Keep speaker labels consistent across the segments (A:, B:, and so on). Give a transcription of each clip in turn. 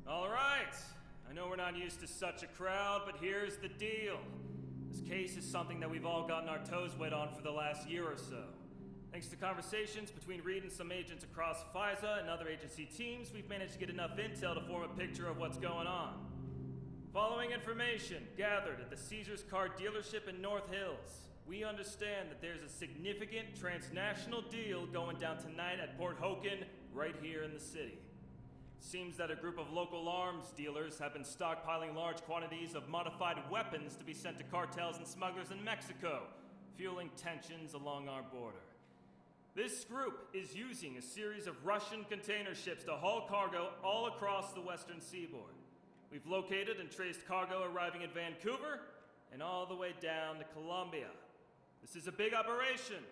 A: All right. I know we're not used to such a crowd, but here's the deal. This case is something that we've all gotten our toes wet on for the last year or so. Thanks to conversations between Reed and some agents across FISA and other agency teams, we've managed to get enough intel to form a picture of what's going on. Following information gathered at the Caesars car dealership in North Hills, we understand that there's a significant transnational deal going down tonight at Port Hoken, right here in the city. It seems that a group of local arms dealers have been stockpiling large quantities of modified weapons to be sent to cartels and smugglers in Mexico, fueling tensions along our border. This group is using a series of Russian container ships to haul cargo all across the western seaboard. We've located and traced cargo arriving in Vancouver and all the way down to Colombia. This is a big operation.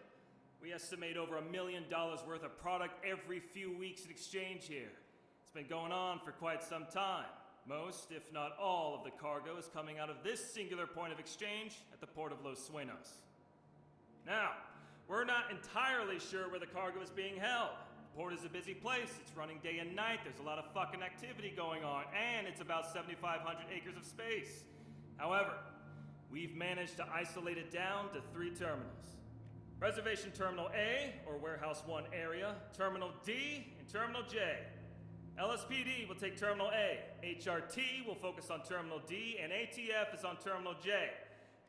A: We estimate over $1 million worth of product every few weeks in exchange here. It's been going on for quite some time. Most, if not all, of the cargo is coming out of this singular point of exchange at the port of Los Sueños. Now, we're not entirely sure where the cargo is being held. The port is a busy place, it's running day and night, there's a lot of fucking activity going on, and it's about 7,500 acres of space. However, we've managed to isolate it down to 3 terminals. Reservation Terminal A, or Warehouse 1 area, Terminal D, and Terminal J. LSPD will take Terminal A, HRT will focus on Terminal D, and ATF is on Terminal J.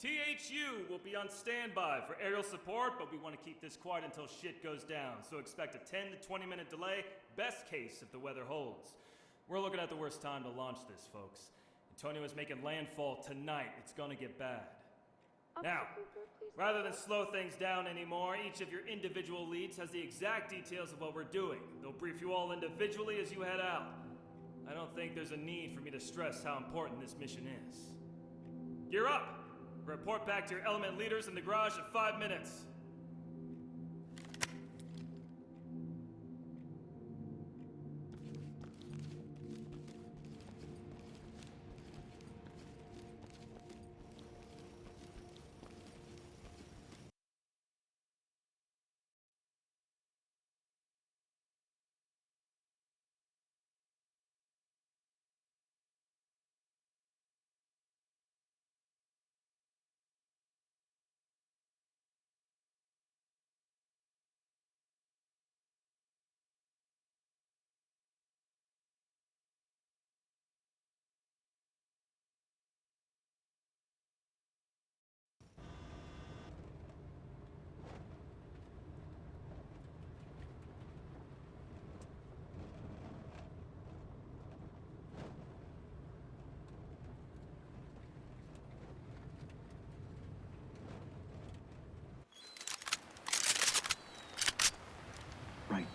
A: THU will be on standby for aerial support, but we want to keep this quiet until shit goes down, so expect a 10 to 20 minute delay, best case if the weather holds. We're looking at the worst time to launch this, folks. Antonio is making landfall tonight. It's gonna get bad. Now, rather than slow things down anymore, each of your individual leads has the exact details of what we're doing. They'll brief you all individually as you head out. I don't think there's a need for me to stress how important this mission is. Gear up! Report back to your element leaders in the garage in 5 minutes.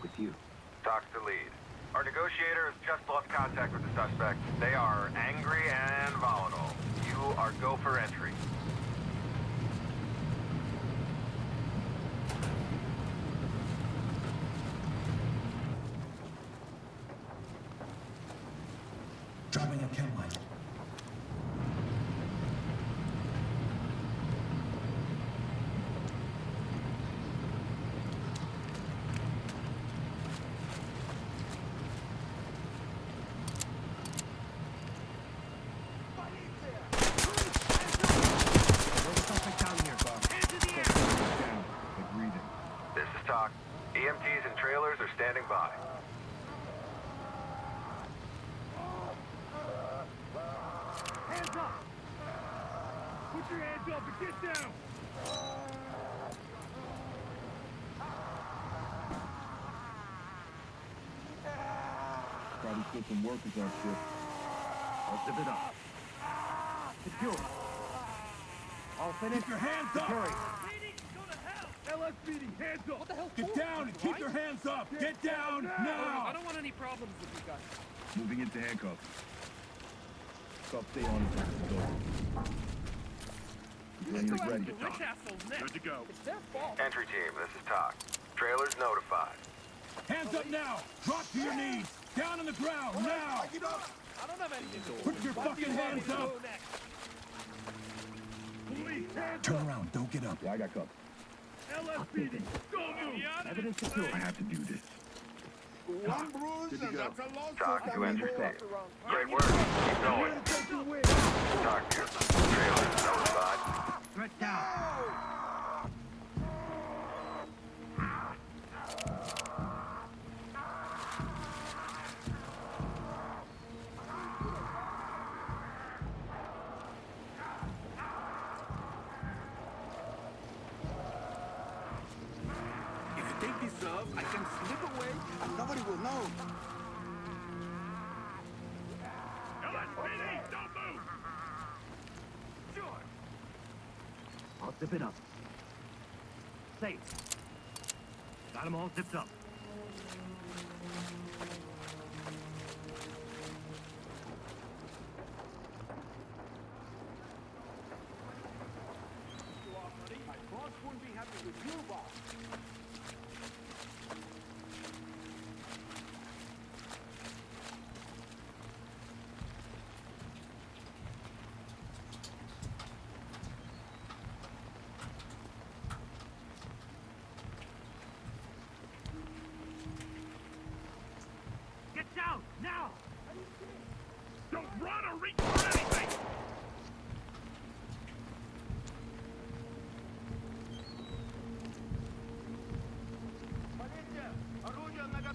B: With you.
C: Talks to lead. Our negotiator has just lost contact with the suspect. They are angry and volatile. You are go for entry.
B: Dropping a chem line.
C: EMTs and trailers are standing by.
D: Hands up! Put your hands up and get down!
E: Probably still some workers on ship. I'll zip it up.
D: Secure. All finished?
E: Keep your hands up!
D: Hurry. LSPD, hands up!
F: What the hell?
E: Get down and keep your hands up! Get down now!
F: I don't want any problems with you guys.
E: Moving into handcuffs. Stop, stay on until it's over.
F: Let's go
E: Ready.
F: after the rich assholes next.
E: Good to go.
F: It's their fault.
C: Entry team, this is Talk. Trailers notified.
E: Hands up now! Drop to your knees! Down on the ground, now!
D: Get up!
F: I don't have anything to do.
E: Put your fucking hands up!
D: Police, hands
E: Turn
D: up!
E: around, don't get up. Yeah, I got cuffs.
D: LSPD, don't move!
E: Evidence secure. I have to do this.
G: One bruise and that's a loss.
C: Talk to entry team. Great work.
D: I'm
C: Keep
D: here
C: going.
D: to take you with.
C: Talk here. Trailers notified.
B: Threat down.
G: If you take this off, I can slip away and nobody will know.
D: LSPD, don't move! Sure.
B: I'll zip it up. Safe. Got them all zipped up.
D: My boss wouldn't be happy with you, boss.
B: Get down, now!
D: Don't run or reach for anything!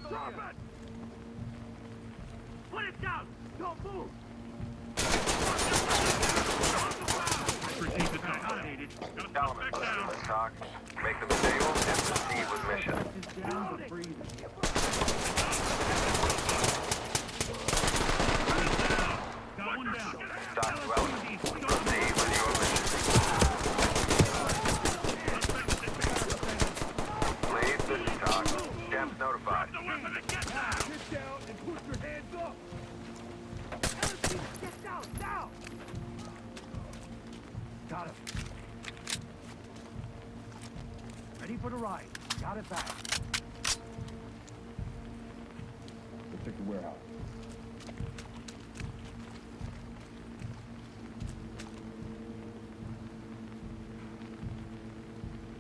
D: Drop it!
B: Put it down! Don't move!
D: Proceed to outdated.
C: Element, talk. Make them stable and proceed with mission.
D: Got one down.
C: Talk to element. Proceed with your mission. Please, this is talk. Temps notified.
D: The weapon and get down! Get down and put your hands up!
B: Get down, now! Got it. Ready for the ride. Got it back.
E: Let's check the warehouse.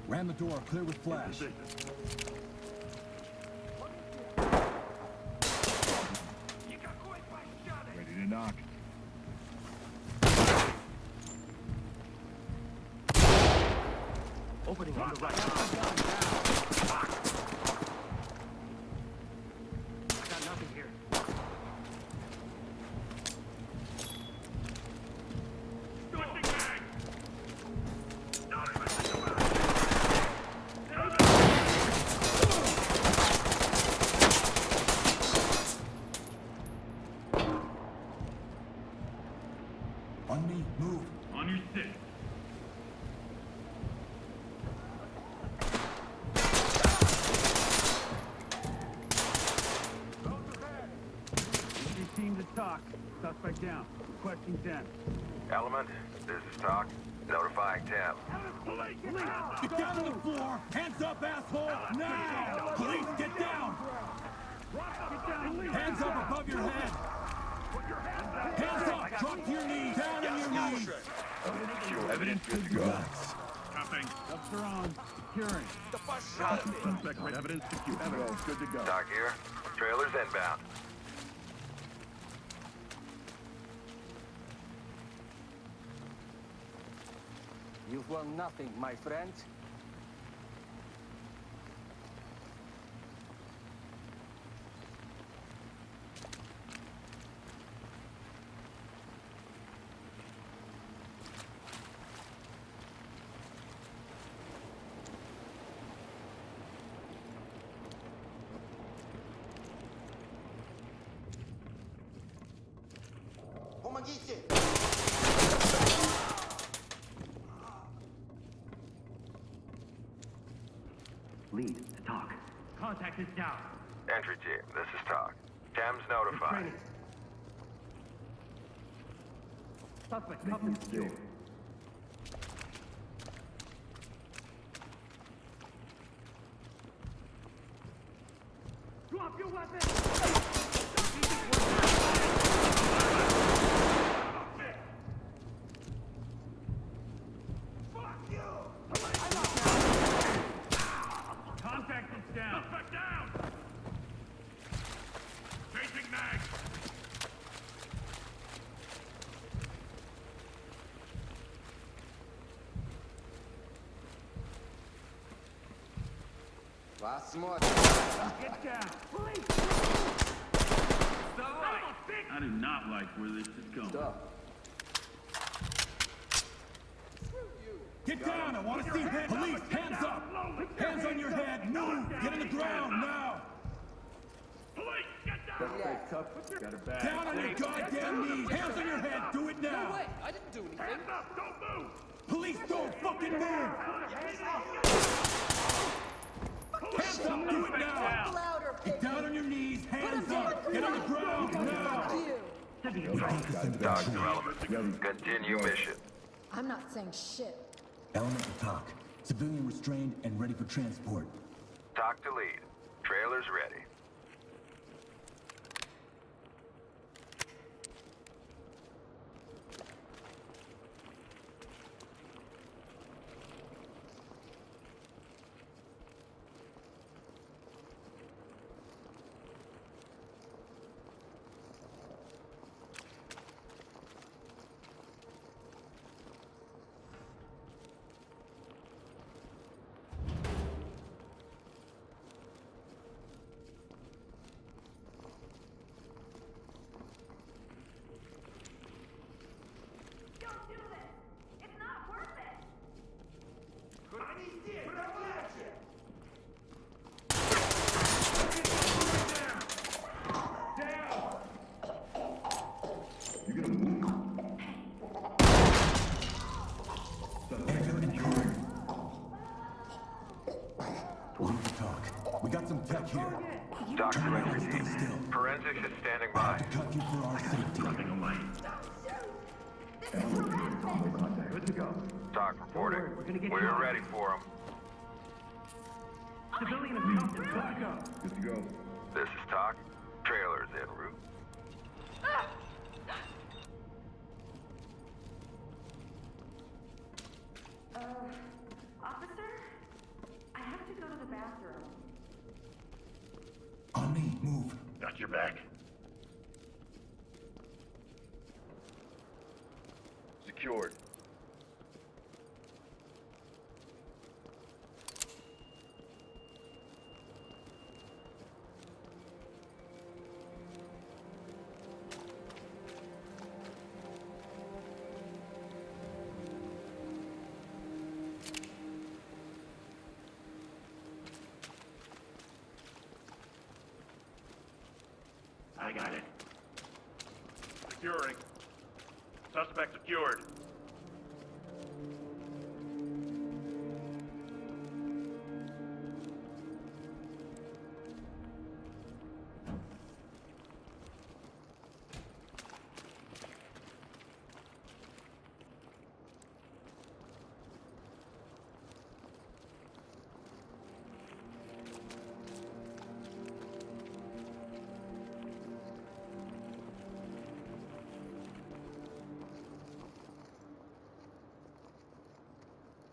B: Ram the door, clear with flash.
E: Ready to knock.
B: Opening on the right. I got nothing here.
D: Switching mag! Not even think about
B: On me, move.
D: On your stick.
F: Team to talk. Suspect down. Requesting 10.
C: Element, this is talk. Notifying Tim.
B: Get down on the floor! Hands up, asshole! Now! Police, get down! Hands up above your head! Hands up! Drop to your knees! Down on your knees!
E: Evidence good to go.
D: Copying.
F: Ducks are on. Securing.
D: Suspect with evidence secured.
E: Evidence good to go.
C: Talk here. Trailers inbound.
H: You've won nothing, my friend.
G: Помогите!
B: Lead to talk. Contact is down.
C: Entry team, this is talk. Tim's notified.
B: Suspect cuffed and secured. Drop your weapon!
D: Contact is down. Suspect down!
H: Посмотрим.
F: Get down.
E: I do not like where this is going.
H: Что?
D: Get down! I want to see hands. Police, hands up! Hands on your head! Move! Get on the ground now!
H: Блядь.
E: Got her back.
D: Down on your goddamn knees! Hands on your head! Do it now!
G: Wait, I didn't do anything.
D: Police, don't fucking move! Hands up! Do it now!
I: Louder,
D: Get down on your knees! Hands up! Get on the ground now!
C: Talk development. Continue mission.
I: I'm not saying shit.
J: Element to talk. Civilian restrained and ready for transport.
C: Talk to lead. Trailer's ready.
K: Don't do this! It's not worth it!
E: You gonna move?
J: Enter and clear. Leave the talk. We got some tech here.
C: Doc to
J: Turn around and
C: entry.
J: stay still.
C: Forensics is standing
J: I
C: by.
J: have to cut you for our safety.
B: Good to go.
C: Doc reporting.
B: We're gonna get you
C: We're
B: out.
C: ready for him.
B: Civilian is cuffed. Good to go.
E: Good to go.
C: This is Talk. Trailer's en route.
K: Officer? I have to go to the bathroom.
J: On me, move.
E: Got your back. Secured. I got it. Securing. Suspect secured.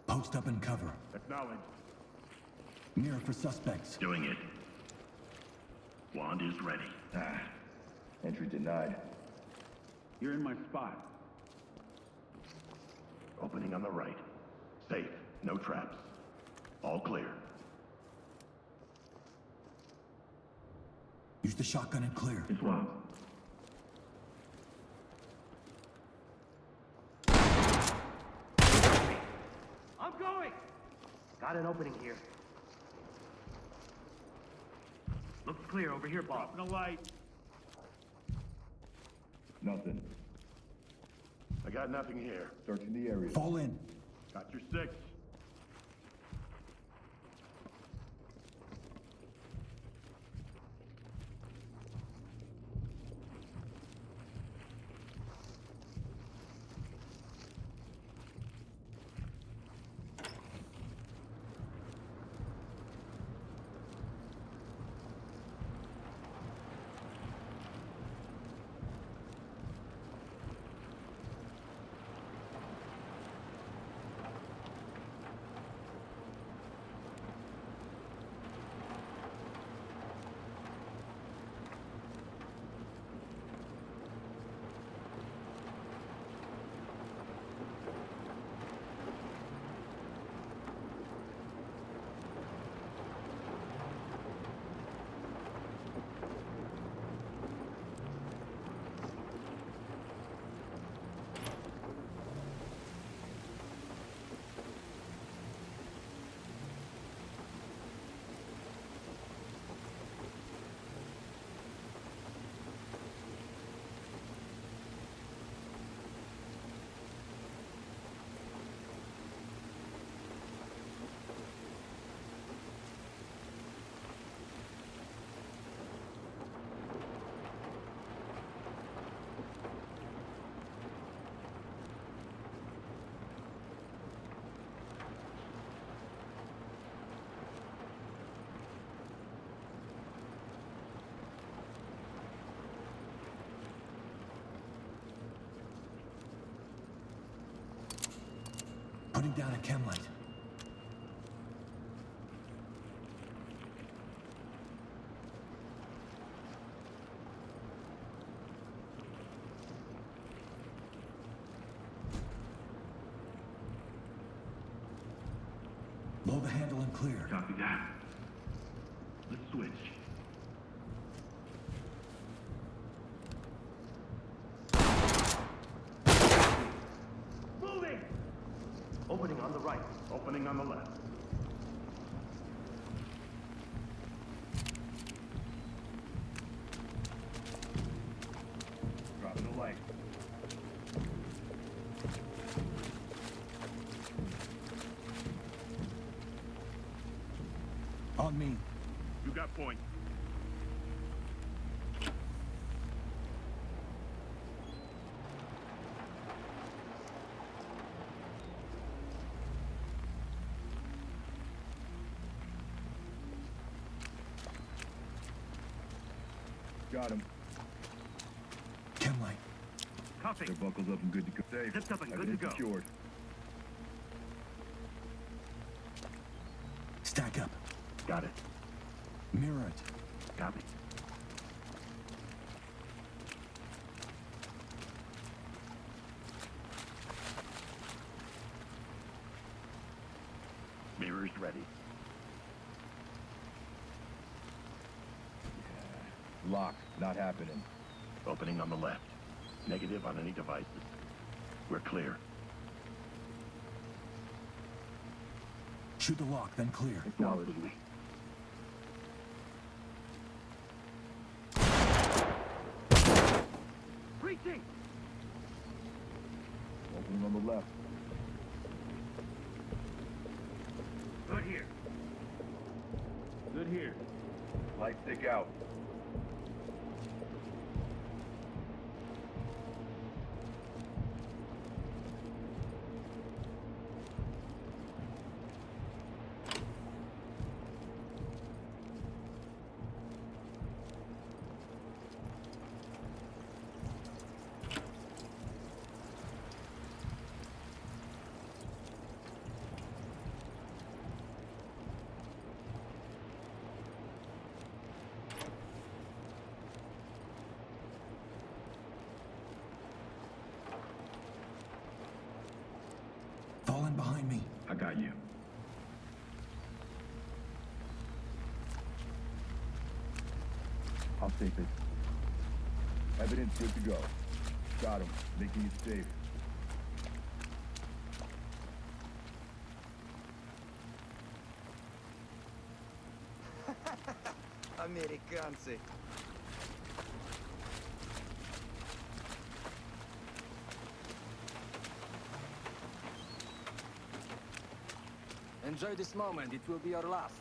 J: Post up and cover.
D: Acknowledge.
J: Mirror for suspects.
E: Doing it. Wand is ready. Entry denied.
F: You're in my spot.
E: Opening on the right. Safe. No traps. All clear.
J: Use the shotgun and clear.
E: It's one.
B: I'm going! Got an opening here. Looks clear over here, boss.
F: Dropping a light.
E: Nothing. I got nothing here. Searching the area.
J: Fall in.
E: Got your six.
J: down at Chemlight. Load the handle and clear.
F: Copy that. Let's switch.
B: Moving! Opening on the right.
F: Opening on the left. Dropping the light.
J: On me.
F: You got point.
E: Got him.
J: Chemlight.
B: Copy.
E: They're buckled up and good to go. Safe.
B: Zipped up and good
E: Evidence
B: to go.
E: secured.
J: Stack up.
B: Got it.
J: Mirror it.
B: Copy.
F: Mirrors ready.
E: Lock. Not happening.
F: Opening on the left. Negative on any devices. We're clear.
J: Shoot the lock, then clear.
B: Acknowledging me. Breaching!
E: Opening on the left.
B: Good here.
E: Good here. Light stick out.
J: Fall in behind me.
F: I got you.
E: I'll take it. Evidence good to go. Got him. Making you safe.
G: Americanцы.
H: Enjoy this moment. It will be your last.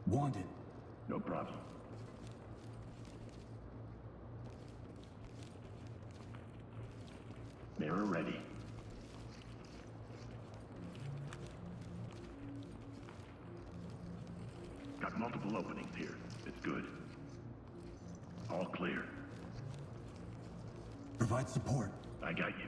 J: Wanted.
F: No problem. Mirror ready. Got multiple openings here. It's good. All clear.
J: Provide support.
F: I got you.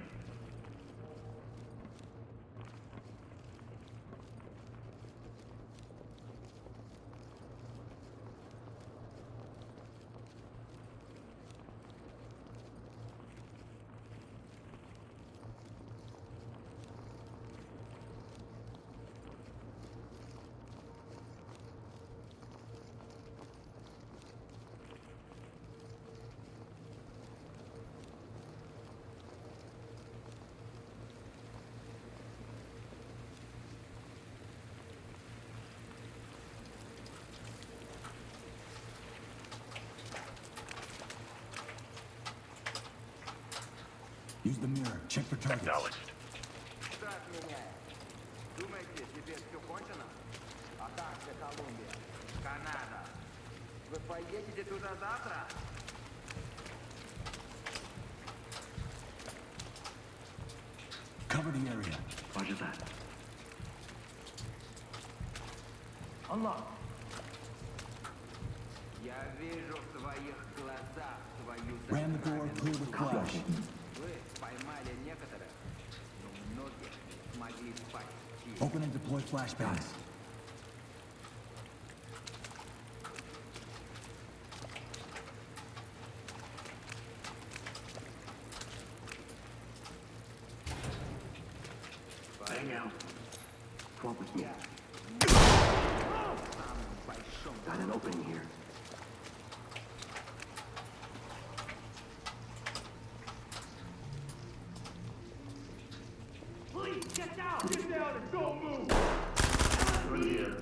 J: Use the mirror. Check for targets.
F: Acknowledged.
H: Штат меняет. Думаете, теперь все кончено? А как же Колумбия? Канада? Вы поедете туда завтра?
J: Cover the area.
B: Roger that. Unlock.
H: Я вижу в твоих глазах твою
J: Ram the door clear with flash.
H: Вы поймали некоторых, но многих смогли спасти.
J: Open and deploy flashbangs.
B: Hang out. Swap with me. Got an opening here.
D: Please, get down! Get down and don't move!
F: Good here.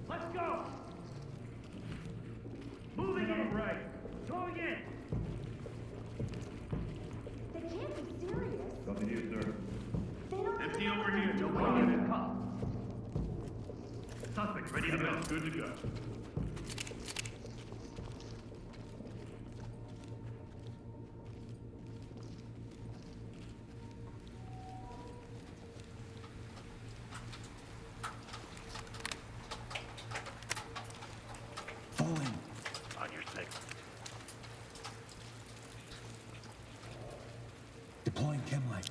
D: Let's go! Moving in! Right. Going in!
K: They can't be serious.
E: Nothing here, sir.
K: They don't
E: Empty over here.
B: Nobody gets caught. Suspect ready to go.
E: Evidence good to go.
J: Fall in.
F: On your six.
J: Deploying chem light.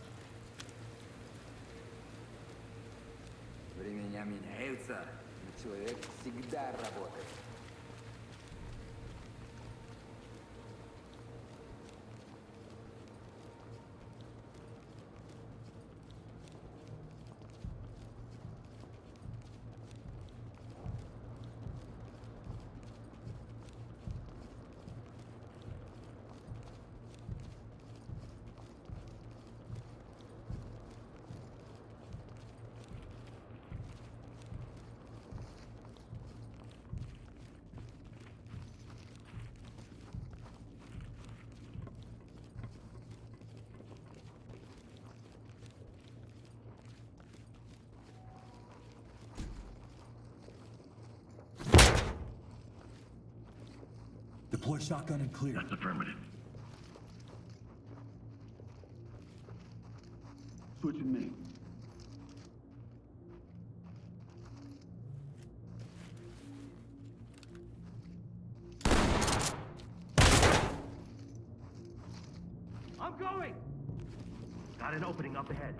H: Времена меняются, но человек всегда работает.
J: Deploy shotgun and clear.
F: That's affirmative.
E: Switching me.
D: I'm going!
B: Got an opening up ahead.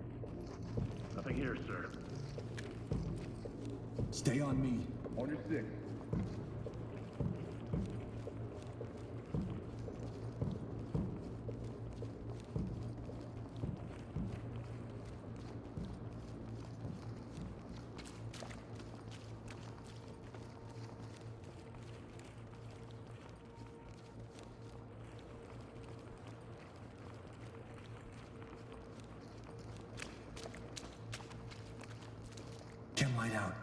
F: Nothing here, sir.
J: Stay on me.
E: On your six.
J: Chem light out.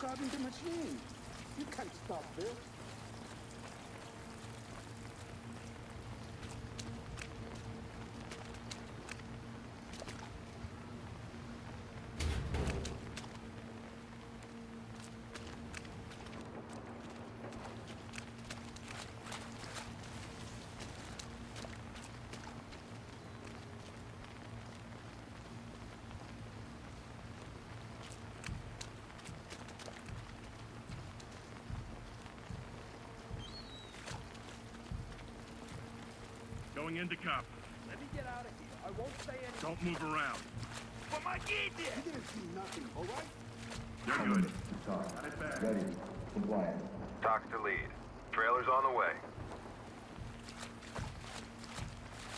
G: starting the machine. You can't stop this.
E: Going into cop.
G: Let me get out of here. I won't say anything.
E: Don't move around.
D: But my kid there!
G: You didn't see nothing, all right?
E: You're good.
F: Got it back. Ready. Compliant.
C: Talk to lead. Trailer's on the way.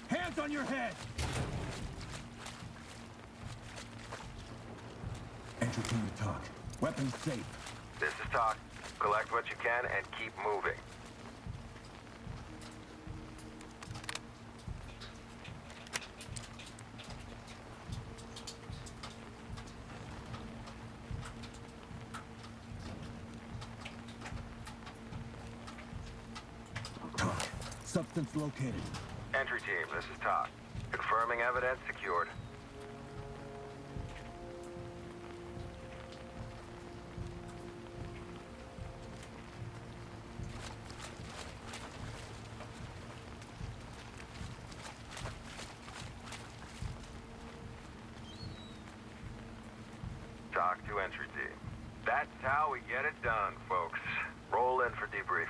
J: Hands on your head! Entry team to talk. Weapons safe.
C: This is Talk. Collect what you can and keep moving.
J: Talk. Substance located.
C: Entry team, this is Talk. Confirming evidence secured. Talk to entry team. That's how we get it done, folks. Roll in for debrief.